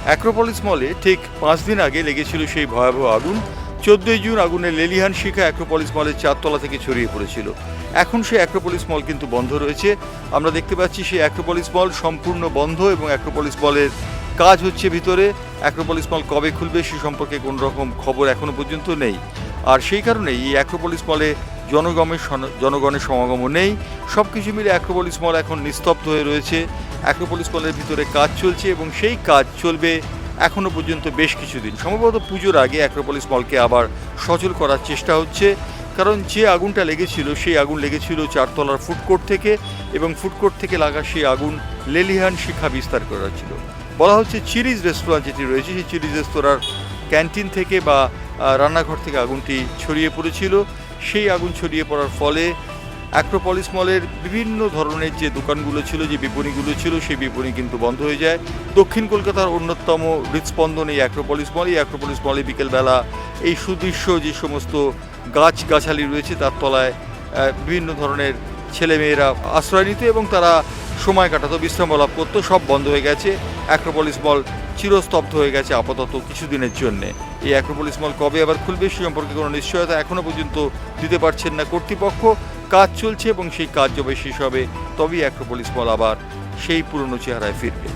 Acropolis মলে ঠিক 5 দিন আগে লেগেছিল সেই ভয়াবহ আগুন। 14ই জুন আগুনের লেলিহান শিখা অ্যাক্রোপলিস মলের 4 তলা থেকে ছড়িয়ে পড়েছিল। এখন সেই অ্যাক্রোপলিস মল কিন্তু বন্ধ রয়েছে। আমরা দেখতে পাচ্ছি সেই অ্যাক্রোপলিস মল সম্পূর্ণ বন্ধ এবং অ্যাক্রোপলিস মলের কাজ হচ্ছে ভিতরে। অ্যাক্রোপলিস মল কবে খুলবে সে সম্পর্কে কোনো রকম খবর এখনো পর্যন্ত নেই। আর সেই কারণেই এই অ্যাক্রোপলিস মলে জনগণের সমাগমও নেই। সব কিছু মিলে অ্যাক্রোপলিস মল এখন নিস্তব্ধ হয়ে রয়েছে। অ্যাক্রোপলিস মলের ভিতরে কাজ চলছে এবং সেই কাজ চলবে এখনও পর্যন্ত বেশ কিছুদিন। সম্ভবত পুজোর আগে অ্যাক্রোপলিস মলকে আবার সচল করার চেষ্টা হচ্ছে, কারণ যে আগুনটা লেগেছিল সেই আগুন লেগেছিল 4 তলার ফুডকোর্ট থেকে এবং ফুডকোর্ট থেকে লাগা সেই আগুন লেলিহান শিখা বিস্তার করেছিল। বলা হচ্ছে চিলিজ রেস্তোরাঁ যেটি রয়েছে সেই চিলিজ রেস্তোরাঁর ক্যান্টিন থেকে বা রান্নাঘর থেকে আগুনটি ছড়িয়ে পড়েছিল। সেই আগুন ছড়িয়ে পড়ার ফলে অ্যাক্রোপলিস মলের বিভিন্ন ধরনের যে দোকানগুলো ছিল, যে বিপণীগুলো ছিল, সেই বিপণী কিন্তু বন্ধ হয়ে যায়। দক্ষিণ কলকাতার অন্যতম হৃদস্পন্দন এই অ্যাক্রোপলিস মল। এই অ্যাক্রোপলিস মলে বিকেলবেলা এই সুদৃশ্য যে সমস্ত গাছগাছালি রয়েছে তার তলায় বিভিন্ন ধরনের ছেলেমেয়েরা আশ্রয় নিত এবং তারা সময় কাটাতো, বিশ্রাম লাভ করতো। সব বন্ধ হয়ে গেছে। অ্যাক্রোপলিস মল চিরস্তব্ধ হয়ে গেছে আপাতত কিছুদিনের জন্যে। এই অ্যাক্রোপলিস মল কবে আবার খুলবে সে সম্পর্কে কোনো নিশ্চয়তা এখনও পর্যন্ত দিতে পারছেন না কর্তৃপক্ষ। কাজ চলছে এবং সেই কাজ যবে শেষ হবে তবেই অ্যাক্রোপলিস মল আবার সেই পুরনো চেহারায় ফিরবে।